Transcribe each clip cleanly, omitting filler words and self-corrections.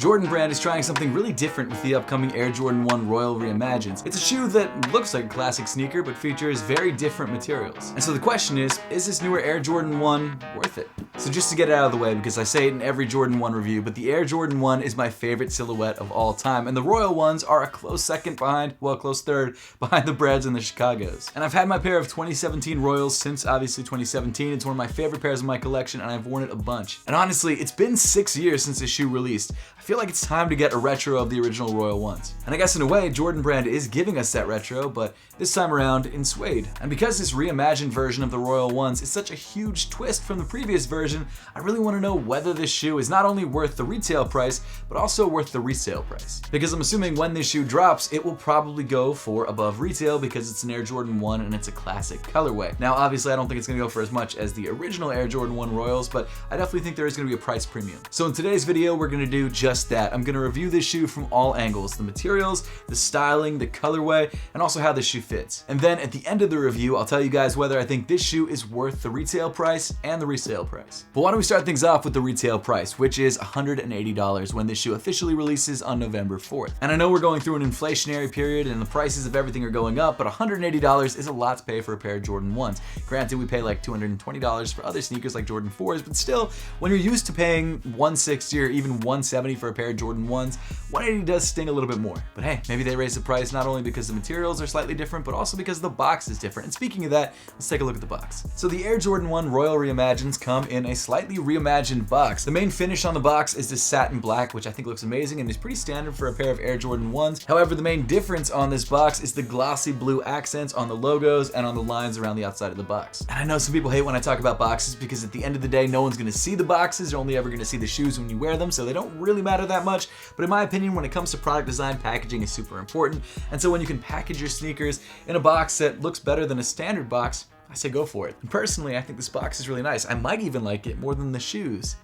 Jordan Brand is trying something really different with the upcoming Air Jordan 1 Royal Reimagined. It's a shoe that looks like a classic sneaker but features very different materials. And so the question is this newer Air Jordan 1 worth it? So just to get it out of the way, because I say it in every Jordan 1 review, but the Air Jordan 1 is my favorite silhouette of all time, and the Royal ones are a close second behind, well, close third behind the Breads and the Chicagos. And I've had my pair of 2017 Royals since obviously 2017. It's one of my favorite pairs in my collection, and I've worn it a bunch. And honestly, it's been 6 years since this shoe released. I feel like it's time to get a retro of the original Royal ones. And I guess in a way, Jordan Brand is giving us that retro, but this time around in suede. And because this reimagined version of the Royal ones is such a huge twist from the previous version, I really want to know whether this shoe is not only worth the retail price, but also worth the resale price. Because I'm assuming when this shoe drops, it will probably go for above retail because it's an Air Jordan 1 and it's a classic colorway. Now, obviously, I don't think it's going to go for as much as the original Air Jordan 1 Royals, but I definitely think there is going to be a price premium. So in today's video, we're going to do just that. I'm going to review this shoe from all angles, the materials, the styling, the colorway, and also how this shoe fits. And then at the end of the review, I'll tell you guys whether I think this shoe is worth the retail price and the resale price. But why don't we start things off with the retail price, which is $180 when this shoe officially releases on November 4th. And I know we're going through an inflationary period and the prices of everything are going up, but $180 is a lot to pay for a pair of Jordan 1s. Granted, we pay like $220 for other sneakers like Jordan 4s, but still, when you're used to paying $160 or even $170 for a pair of Jordan 1s, $180 does sting a little bit more. But hey, maybe they raise the price not only because the materials are slightly different, but also because the box is different. And speaking of that, let's take a look at the box. So the Air Jordan 1 Royal Reimagineds come in a slightly reimagined box. The main finish on the box is this satin black, which I think looks amazing and is pretty standard for a pair of Air Jordan 1s. However, the main difference on this box is the glossy blue accents on the logos and on the lines around the outside of the box. And I know some people hate when I talk about boxes because at the end of the day, no one's gonna see the boxes. You're only ever gonna see the shoes when you wear them, so they don't really matter that much. But in my opinion, when it comes to product design, packaging is super important. And so when you can package your sneakers in a box that looks better than a standard box, I say go for it. And personally, I think this box is really nice. I might even like it more than the shoes.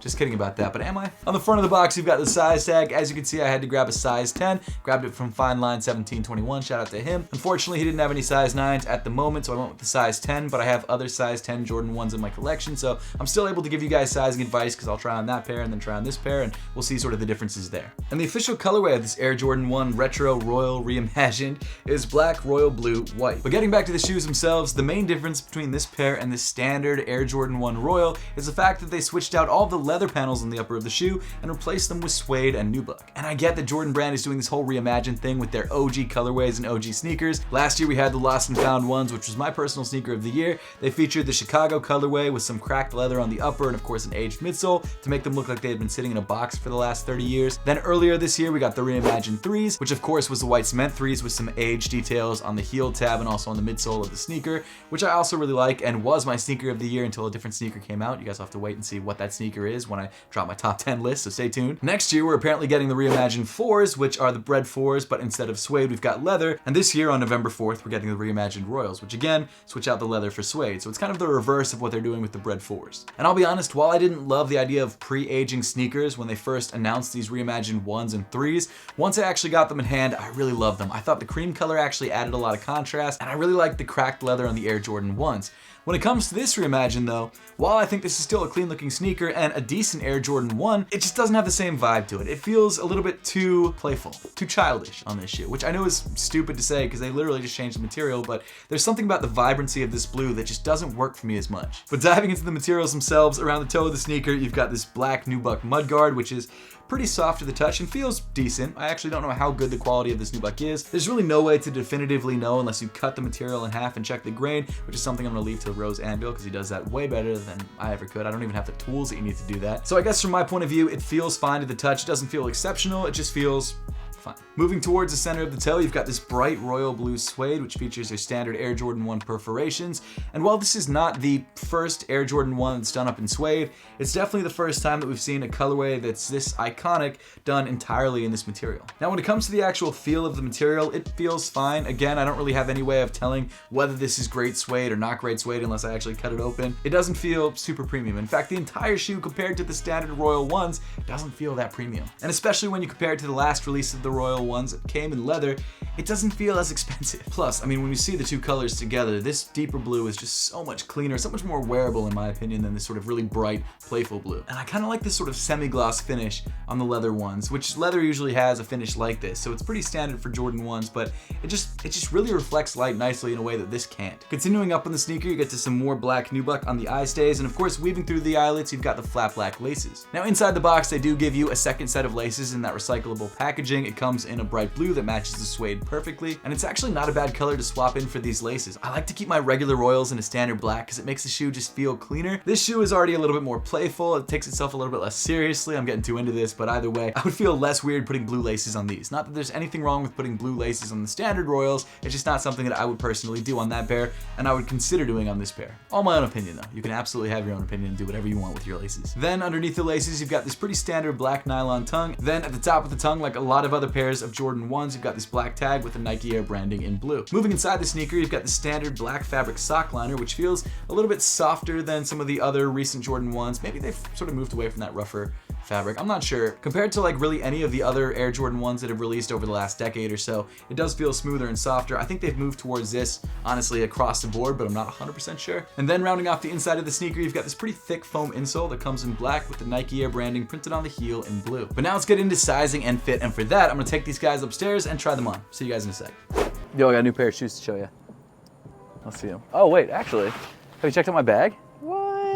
Just kidding about that, but am I? On the front of the box, you've got the size tag. As you can see, I had to grab a size 10. Grabbed it from Fine Line 1721. Shout out to him. Unfortunately, he didn't have any size 9s at the moment, so I went with the size 10, but I have other size 10 Jordan 1s in my collection, so I'm still able to give you guys sizing advice because I'll try on that pair and then try on this pair, and we'll see sort of the differences there. And the official colorway of this Air Jordan 1 Retro Royal Reimagined is black, royal blue, white. But getting back to the shoes themselves, the main difference between this pair and the standard Air Jordan 1 Royal is the fact that they switched out all the leather panels on the upper of the shoe and replaced them with suede and nubuck. And I get that Jordan Brand is doing this whole reimagined thing with their OG colorways and OG sneakers. Last year we had the Lost and Found ones, which was my personal sneaker of the year. They featured the Chicago colorway with some cracked leather on the upper and of course an aged midsole to make them look like they had been sitting in a box for the last 30 years. Then earlier this year we got the reimagined 3s, which of course was the white cement 3s with some age details on the heel tab and also on the midsole of the sneaker, which I also really like and was my sneaker of the year until a different sneaker came out. You guys will have to wait and see what that sneaker is when I drop my top 10 list, so stay tuned. Next year, we're apparently getting the reimagined 4s, which are the Bread 4s, but instead of suede, we've got leather. And this year, on November 4th, we're getting the reimagined Royals, which again, switch out the leather for suede. So it's kind of the reverse of what they're doing with the Bread 4s. And I'll be honest, while I didn't love the idea of pre-aging sneakers when they first announced these reimagined 1s and 3s, once I actually got them in hand, I really loved them. I thought the cream color actually added a lot of contrast, and I really liked the cracked leather on the Air Jordan 1s. When it comes to this reimagined though, while I think this is still a clean looking sneaker and a decent Air Jordan 1, it just doesn't have the same vibe to it. It feels a little bit too playful, too childish on this shoe, which I know is stupid to say because they literally just changed the material, but there's something about the vibrancy of this blue that just doesn't work for me as much. But diving into the materials themselves, around the toe of the sneaker, you've got this black nubuck mudguard, which is pretty soft to the touch and feels decent. I actually don't know how good the quality of this nubuck is. There's really no way to definitively know unless you cut the material in half and check the grain, which is something I'm gonna leave to Rose Anvil because he does that way better than I ever could. I don't even have the tools that you need to do that. So I guess from my point of view, it feels fine to the touch. It doesn't feel exceptional, it just feels fine. Moving towards the center of the toe, you've got this bright royal blue suede, which features their standard Air Jordan 1 perforations. And while this is not the first Air Jordan 1 that's done up in suede, it's definitely the first time that we've seen a colorway that's this iconic done entirely in this material. Now, when it comes to the actual feel of the material, it feels fine. Again, I don't really have any way of telling whether this is great suede or not great suede unless I actually cut it open. It doesn't feel super premium. In fact, the entire shoe compared to the standard Royal 1s doesn't feel that premium. And especially when you compare it to the last release of the Royal ones that came in leather, it doesn't feel as expensive. Plus, I mean, when you see the two colors together, this deeper blue is just so much cleaner, so much more wearable in my opinion than this sort of really bright, playful blue. And I kind of like this sort of semi-gloss finish on the leather ones, which leather usually has a finish like this, so it's pretty standard for Jordan 1s, but it just really reflects light nicely in a way that this can't. Continuing up on the sneaker, you get to some more black nubuck on the eye stays, and of course, weaving through the eyelets, you've got the flat black laces. Now inside the box, they do give you a second set of laces in that recyclable packaging. It comes in a bright blue that matches the suede perfectly, and it's actually not a bad color to swap in for these laces. I like to keep my regular Royals in a standard black because it makes the shoe just feel cleaner. This shoe is already a little bit more playful. It takes itself a little bit less seriously. I'm getting too into this, but either way, I would feel less weird putting blue laces on these. Not that there's anything wrong with putting blue laces on the standard Royals, it's just not something that I would personally do on that pair, and I would consider doing on this pair. All my own opinion though. You can absolutely have your own opinion and do whatever you want with your laces. Then underneath the laces, you've got this pretty standard black nylon tongue. Then at the top of the tongue, like a lot of other pairs of Jordan 1s, you've got this black tag with the Nike Air branding in blue. Moving inside the sneaker, you've got the standard black fabric sock liner, which feels a little bit softer than some of the other recent Jordan 1s. Maybe they've sort of moved away from that rougher fabric. I'm not sure. Compared to like really any of the other Air Jordan 1s that have released over the last decade or so, it does feel smoother and softer. I think they've moved towards this, honestly, across the board, but I'm not 100% sure. And then rounding off the inside of the sneaker, you've got this pretty thick foam insole that comes in black with the Nike Air branding printed on the heel in blue. But now let's get into sizing and fit, and for that, I'm gonna take these guys upstairs and try them on. See you guys in a sec. Yo, I got a new pair of shoes to show you. Let's see them. Oh wait, actually, have you checked out my bag?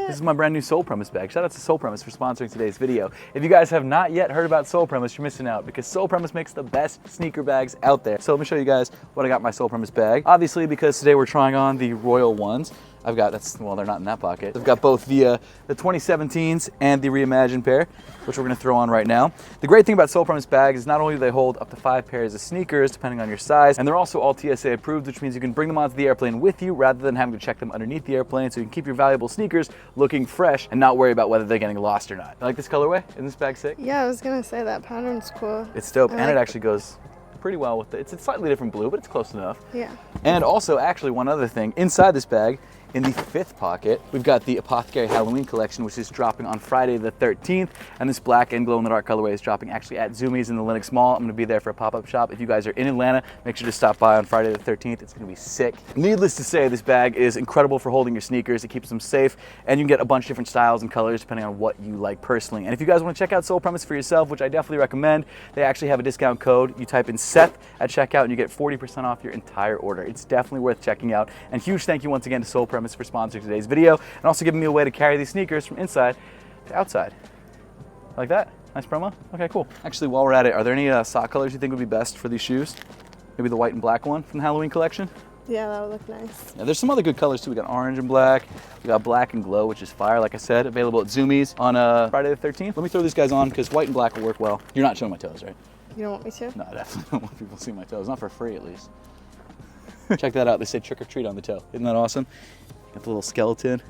This is my brand new Soul Premise bag. Shout out to Soul Premise for sponsoring today's video. If you guys have not yet heard about Soul Premise, you're missing out because Soul Premise makes the best sneaker bags out there. So let me show you guys what I got in my Soul Premise bag. Obviously, because today we're trying on the Royal ones, I've got, well, they're not in that pocket. I've got both the 2017s and the Reimagined pair, which we're gonna throw on right now. The great thing about Soul Premise bags is not only do they hold up to 5 pairs of sneakers, depending on your size, and they're also all TSA approved, which means you can bring them onto the airplane with you rather than having to check them underneath the airplane, so you can keep your valuable sneakers looking fresh and not worry about whether they're getting lost or not. You like this colorway? Isn't this bag sick? Yeah, I was gonna say that pattern's cool. It's dope, and it actually goes pretty well with it. It's a slightly different blue, but it's close enough. Yeah. And also, actually, one other thing, inside this bag, in the 5th pocket, we've got the Apothecary Halloween collection, which is dropping on Friday the 13th, and this black and glow-in-the-dark colorway is dropping actually at Zoomies in the Lenox Mall. I'm gonna be there for a pop-up shop. If you guys are in Atlanta, make sure to stop by on Friday the 13th. It's gonna be sick. Needless to say, this bag is incredible for holding your sneakers. It keeps them safe, and you can get a bunch of different styles and colors depending on what you like personally. And if you guys wanna check out Soul Premise for yourself, which I definitely recommend, they actually have a discount code. You type in Seth at checkout, and you get 40% off your entire order. It's definitely worth checking out. And huge thank you once again to Soul Premise for sponsoring today's video, and also giving me a way to carry these sneakers from inside to outside. Like that? Nice promo? Okay, cool. Actually, while we're at it, are there any sock colors you think would be best for these shoes? Maybe the white and black one from the Halloween collection? Yeah, that would look nice. Yeah, there's some other good colors too. We got orange and black. We got black and glow, which is fire, like I said, available at Zoomies on Friday the 13th. Let me throw these guys on because white and black will work well. You're not showing my toes, right? You don't want me to? No, I definitely don't want people to see my toes. Not for free, at least. Check that out. They say trick or treat on the toe. Isn't that awesome? Got the little skeleton.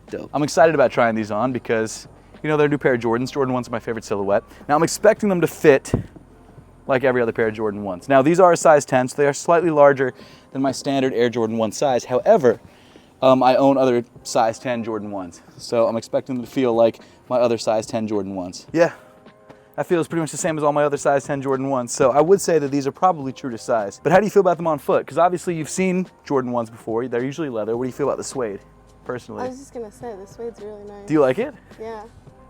Dope. I'm excited about trying these on because, you know, they're a new pair of Jordans. Jordan 1s are my favorite silhouette. Now, I'm expecting them to fit like every other pair of Jordan 1s. Now, these are a size 10, so they are slightly larger than my standard Air Jordan 1 size. However, I own other size 10 Jordan 1s, so I'm expecting them to feel like my other size 10 Jordan 1s. Yeah, that feels pretty much the same as all my other size 10 Jordan 1s, so I would say that these are probably true to size. But how do you feel about them on foot? Because obviously you've seen Jordan 1s before. They're usually leather. What do you feel about the suede, personally? I was just gonna say, the suede's really nice. Do you like it? Yeah.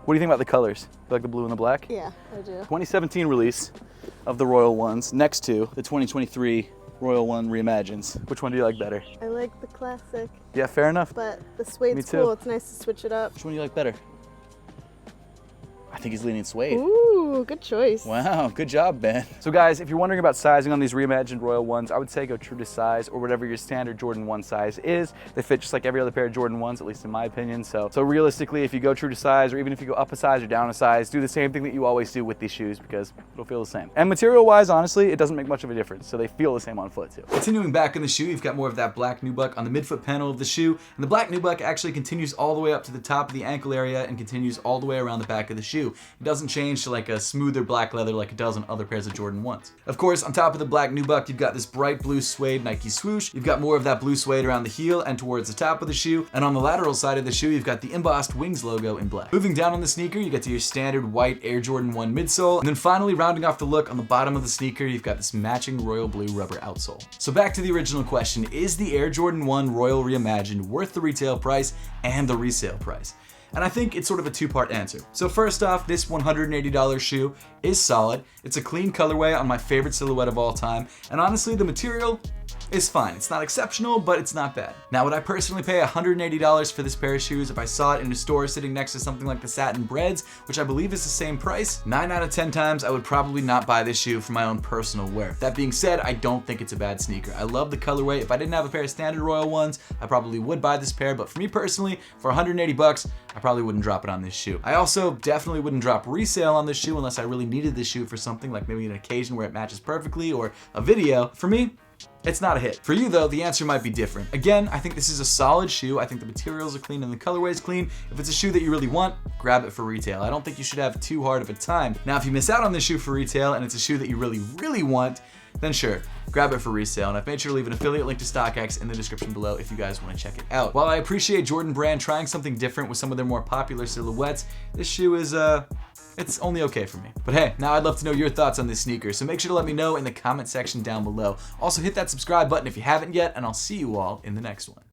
What do you think about the colors? You like the blue and the black? Yeah, I do. 2017 release of the Royal ones next to the 2023 Royal 1 Reimagined. Which one do you like better? I like the classic. Yeah, fair enough. But the suede's Me too. cool. It's nice to switch it up. Which one do you like better? I think he's leaning suede. Ooh, good choice. Wow, good job, Ben. So guys, if you're wondering about sizing on these Reimagined Royal 1s, I would say go true to size or whatever your standard Jordan 1 size is. They fit just like every other pair of Jordan 1s, at least in my opinion. So realistically, if you go true to size, or even if you go up a size or down a size, do the same thing that you always do with these shoes because it'll feel the same. And material-wise, honestly, it doesn't make much of a difference. So they feel the same on foot too. Continuing back in the shoe, you've got more of that black nubuck on the midfoot panel of the shoe. And the black nubuck actually continues all the way up to the top of the ankle area and continues all the way around the back of the shoe. It doesn't change to like a smoother black leather like it does on other pairs of Jordan 1s. Of course, on top of the black nubuck, you've got this bright blue suede Nike swoosh. You've got more of that blue suede around the heel and towards the top of the shoe. And on the lateral side of the shoe, you've got the embossed Wings logo in black. Moving down on the sneaker, you get to your standard white Air Jordan 1 midsole. And then finally, rounding off the look on the bottom of the sneaker, you've got this matching royal blue rubber outsole. So back to the original question, is the Air Jordan 1 Royal Reimagined worth the retail price and the resale price? And I think it's sort of a two-part answer. So first off, this $180 shoe is solid. It's a clean colorway on my favorite silhouette of all time. And honestly, the material is fine. It's not exceptional, but it's not bad. Now, would I personally pay $180 for this pair of shoes if I saw it in a store sitting next to something like the Satin Breads, which I believe is the same price? 9 out of 10 times, I would probably not buy this shoe for my own personal wear. That being said, I don't think it's a bad sneaker. I love the colorway. If I didn't have a pair of standard Royal ones, I probably would buy this pair, but for me personally, for 180 bucks, I probably wouldn't drop it on this shoe. I also definitely wouldn't drop resale on this shoe unless I really needed this shoe for something like maybe an occasion where it matches perfectly or a video. For me, it's not a hit. For you though, the answer might be different. Again, I think this is a solid shoe. I think the materials are clean and the colorway is clean. If it's a shoe that you really want, grab it for retail. I don't think you should have too hard of a time. Now, if you miss out on this shoe for retail and it's a shoe that you really want, then sure, grab it for resale. And I've made sure to leave an affiliate link to StockX in the description below if you guys want to check it out. While I appreciate Jordan Brand trying something different with some of their more popular silhouettes, this shoe is, it's only okay for me. But hey, now I'd love to know your thoughts on this sneaker, so make sure to let me know in the comment section down below. Also hit that subscribe button if you haven't yet, and I'll see you all in the next one.